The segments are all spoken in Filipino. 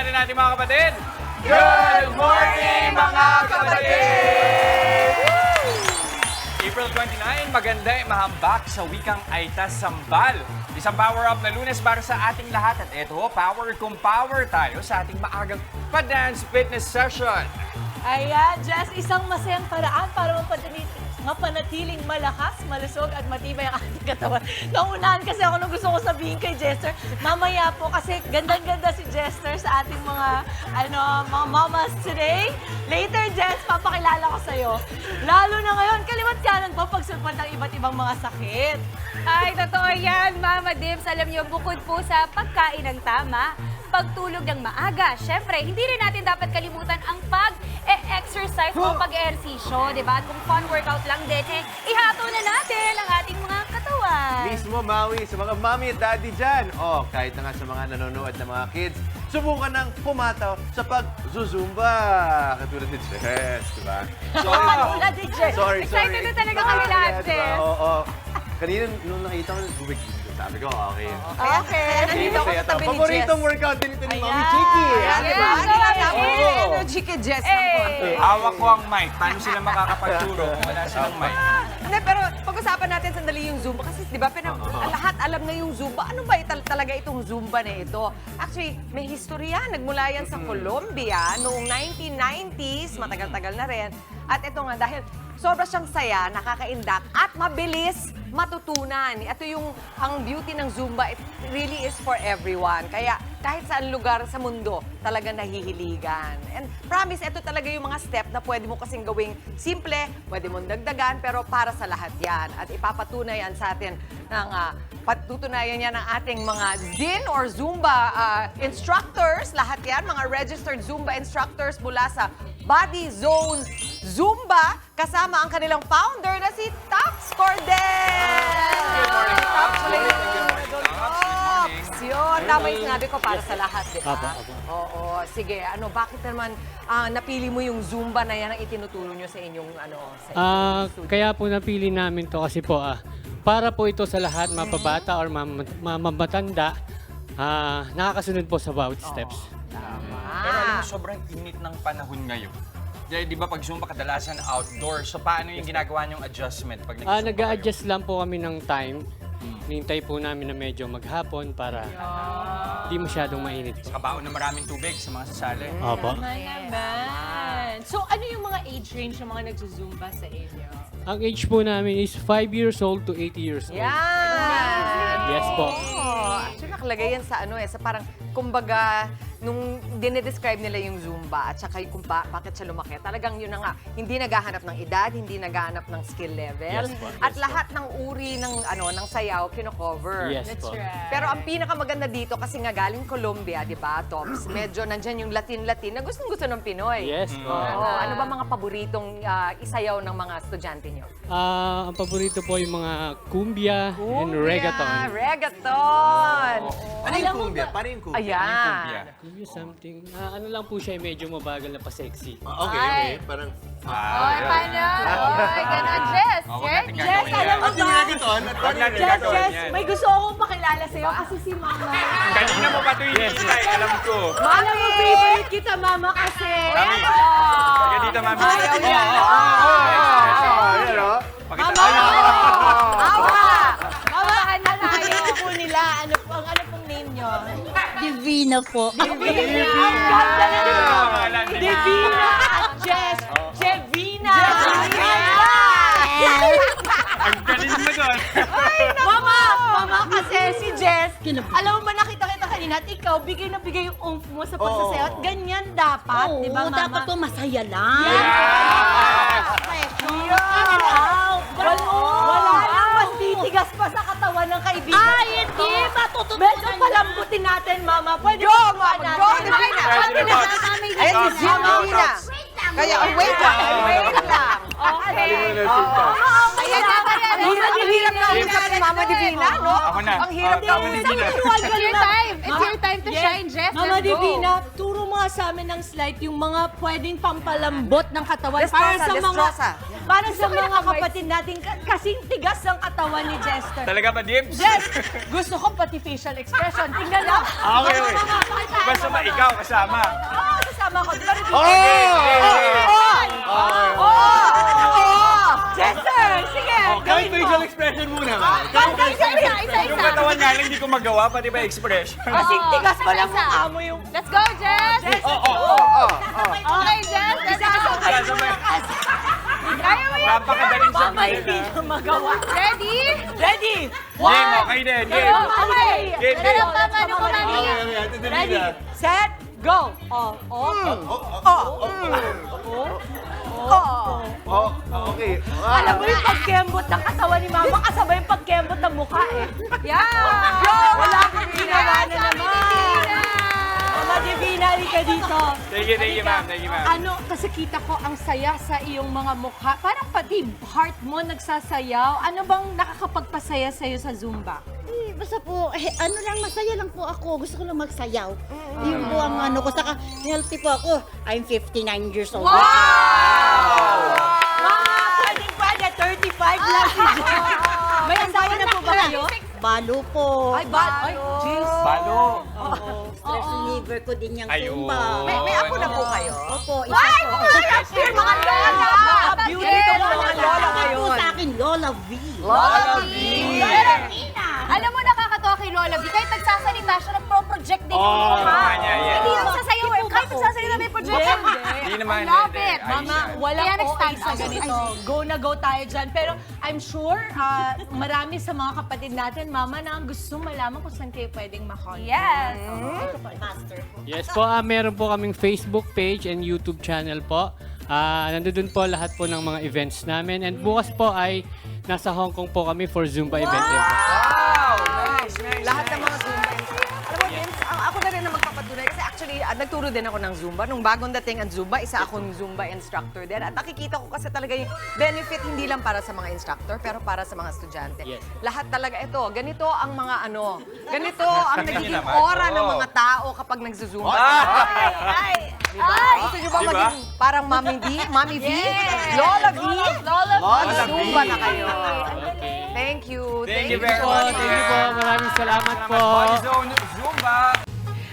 natin natin mga kapatid. Good morning, mga kapatid! April 29, maganda mahambak sa wikang Aita Sambal. Isang power-up na Lunes para sa ating lahat. At eto, power kung power tayo sa ating maagang pa-dance fitness session. Ayan, Jess, isang masayang paraan para mapanatiling malakas, malusog at matibay ang ating katawan. Naunahan kasi ako nung gusto ko sabihin kay Jester. Mamaya po kasi gandang-ganda si Jester sa ating mga mamas today. Later, Jess, papakilala ko sa'yo. Lalo na ngayon, kaliwat kanan po pagsulpad ng iba't ibang mga sakit. Ay, totoo yan, Mama Dims. Alam niyo, bukod po sa pagkain ng tama, pagtulog ng maaga. Siyempre, hindi rin natin dapat kalimutan ang pag-exercise o pag-ehersisyo, di ba? At kung fun workout lang din, ihato na natin ang ating mga katawan. Mismo, Maui, sa mga mommy at daddy dyan. O, kahit na nga sa mga nanonood na mga kids, subukan ng pumataw sa pag-zumba. Katulad ni Jess, di ba? Wala din, Jess. Excited na talaga kami lahat, Jess. Oo. Kanina, nung nakita ko, gubig. Sabi ko, okay. Okay. Nandito ako sa tabi ni Jess. Paboritong workout din ito ni Mami Ayan. Chiki. Ayan, di ba? Yes, Nakasama yes. yung energy kay Jess ng konti. Hawak ko ang mic. Paano sila makakapagturo kung wala silang mic? Hindi, pero pag-usapan natin sandali yung Zumba. Kasi di ba, lahat alam na yung Zumba. Ano ba talaga itong Zumba na ito? Actually, may history yan. Nagmula yan sa Colombia noong 1990s. Matagal-tagal na rin. At ito nga, dahil sobra siyang saya, nakakaindak, at mabilis matutunan. Ito yung, ang beauty ng Zumba, it really is for everyone. Kaya kahit saan lugar sa mundo, talaga nahihiligan. And promise, ito talaga yung mga step na pwede mo kasing gawing simple, pwede mong dagdagan, pero para sa lahat yan. At ipapatunay yan sa atin ng patutunayan yan ng ating mga ZIN or Zumba instructors. Lahat yan, mga registered Zumba instructors mula sa Body Zone Zumba, kasama ang kanilang founder na si Taps Cordel! Good morning, Taps. Good morning. Yun, tama yung sinabi ko para sa lahat, di ba? Oo, sige. Bakit naman napili mo yung Zumba na yan ang itinuturo nyo sa inyong sa inyong studio? Kaya po napili namin to kasi po para po ito sa lahat, mapabata or mamatanda, nakakasunod po sa bawat steps. Pero alam mo, sobrang init ng panahon ngayon. Di ba pag Zumba kadalasan outdoor, so paano yung ginagawa niyong adjustment pag nag-Zumba kayo? Nag-a-adjust lang po kami ng time. Nintay po namin na medyo maghapon para di masyadong mainit po. Kabaon na maraming tubig sa mga sasali. Opo. Naman. So, ano yung mga age range ng mga nagsusumba sa inyo? Ang age po namin is 5 years old to 80 years old. Yan! Yes po. Actually, nakalagay yan sa sa parang, kumbaga, nung dinedescribe nila yung Zumba at saka kung bakit siya lumaki, talagang yun na nga, hindi naghahanap ng edad, hindi naghahanap ng skill level, Yes po, at yes lahat ng uri ng ng sayaw kino-cover. Yes That's po. right. Pero ang pinakamaganda dito kasi nga galing Colombia, di ba, Tops? Medyo nandyan yung Latin-Latin na gustong-gusto ng Pinoy. Yes po. Oo. Ano ba mga paboritong isayaw ng mga estudyante nyo? Ang paborito po yung mga cumbia and reggaeton. Reggaeton! Ano yung kumbia? Paano yung kumbia? Ayan. Cumbia something. Ano lang po siya, medyo mabagal na pa-sexy. Okay. Parang... Oy, paano? Oy, gano'n, Jess. Huwag natin Jess, gagawin alam yan. mo At yung ba? reggaeton, at Huwag natin Jess, gagawin Jess, yan. may gusto akong pakilala sa'yo kasi si Mama. Kanina mo pa ito hinihintay, alam ko. Alam mo, favorite kita, Mama, kasi. Mami, pagka dito, Mami. Ayaw yan. Ayan, o. Pakita. Mama! Mama, ano po nila? Ano pong name nyo? Divina po. Divina! Ang ganda na! Pangalan, di ba? Divina at Jess! Jevina! Ang galing mo doon. Mama, kasi si Jess, alam mo ba nakita kita kanina at ikaw, bigay na bigay yung oomph mo sa pagsasayaw at ganyan dapat, Oo, di ba, Mama? dapat to masaya lang. Wala lang, mas titigas pa sa katawan ng kaibigan. Ay, hindi. Matututunan Medyo palambutin natin, Mama. Pwede Go, ba Mama! natin? Go, Divina! Ayan si Jim Divina. Kaya, wait lang. Okay. Ayan na, ang hirap na umusap si Mama Divina, no? Ako na. Ang hirap na Mama umusap. Divina. It's your time. It's your time to shine, Jess. Mama Let's go. Divina, turo mo nga sa amin ng slide yung mga pwedeng pampalambot ng katawan para Destrosa, sa mga destrosa. Para sa mga kapatid natin, kasing tigas ang katawan ni Jester. Talaga ba, Dibs? Jess, gusto ko pati facial expression. Tingnan lang. Okay. Basta ba ikaw kasama? Kasama ko. Di ba, Jester, sige. Kahit facial expression muna, ma. Yung katawan nga lang hindi ko magawa, pati ba expression? Kasing tigas mo lang mukha mo yung... Let's go, Jess! Okay, Jess, let's go! Kasabay. Kaya mo yan! Napakadaling Baka sabihin. hindi na magawa. Ready? Ready? Game, okay din. Game. Okay! Game, Tara game. lang, Mama, ano ko mami? Ready, set, go. Okay. Alam mo yung pagkembot ng katawan ni Mama, kasabay yung pagkembot ng mukha eh. Yeah! Wala kang ginawa na naman. Mama Divina, halika dito. Thank you, ma'am. Thank you, ma'am. Ano, kasi kita ko ang saya sa iyong mga mukha. Parang pati heart mo nagsasayaw. Ano bang nakakapagpasaya sa'yo sa Zumba? Eh, basta po, ano lang, masaya lang po ako. Gusto ko lang magsayaw. Yun po ang ano ko. Saka healthy po ako. I'm 59 years old. Mga pwede, 35 lang si Jen. May asawa na po ba kayo? Balo po. Ay, jeez. Balo. Stress reliever ko din yung Ayun. Zumba. May apo na po kayo? Opo, isa po. Mga lola! Mga beautiful mga lola Ako ngayon. sa akin, Lola V. Lola V! Alam mo, nakakatawa kay Lola V. Kahit nagsasalita siya, nagpo-project din yung Oo, mukha. naman niya, yes. Hindi yung sasayaw eh. Kahit nagsasalita, may projection. Hindi naman. I love it. Mama, walang Kaya OA nag-stand sa up. ganito. Go na go tayo dyan. Pero I'm sure marami sa mga kapatid natin, Mama, na ang gusto malaman kung saan kayo pwedeng makontact. Yes. Yes po, meron po kaming Facebook page and YouTube channel po. Nandun po lahat po ng mga events namin. And bukas po ay nasa Hong Kong po kami for Zumba event din po. Wow! Nice, nice, Lahat ng nice. mga Zumba. Alam mo, Vince, ako na rin na magpapatunay. Kasi actually, nagturo din ako ng Zumba. Nung bagong dating ang Zumba, isa akong Zumba instructor din. At nakikita ko kasi talaga yung benefit hindi lang para sa mga instructor, pero para sa mga estudyante. Yes. Lahat talaga ito. Ganito ang mga ganito ang nagiging naman. aura ng Oo. mga tao kapag nagzuzumba. Ay! Gusto nyo ba Diba? maging parang Mami V? Mami V? Lola V? Lola V. Mag-Zumba na kayo. Okay. Thank you. Thank you very Po, much. thank you po. Maraming salamat po. Body Zone Zumba.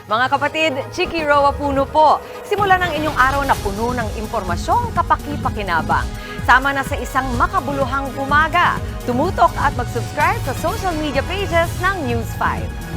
Mga kapatid, Chiki Roa Puno po. Simulan ang inyong araw na puno ng impormasyong kapaki-pakinabang. Sama na sa isang makabuluhang umaga. Tumutok at mag-subscribe sa social media pages ng News 5.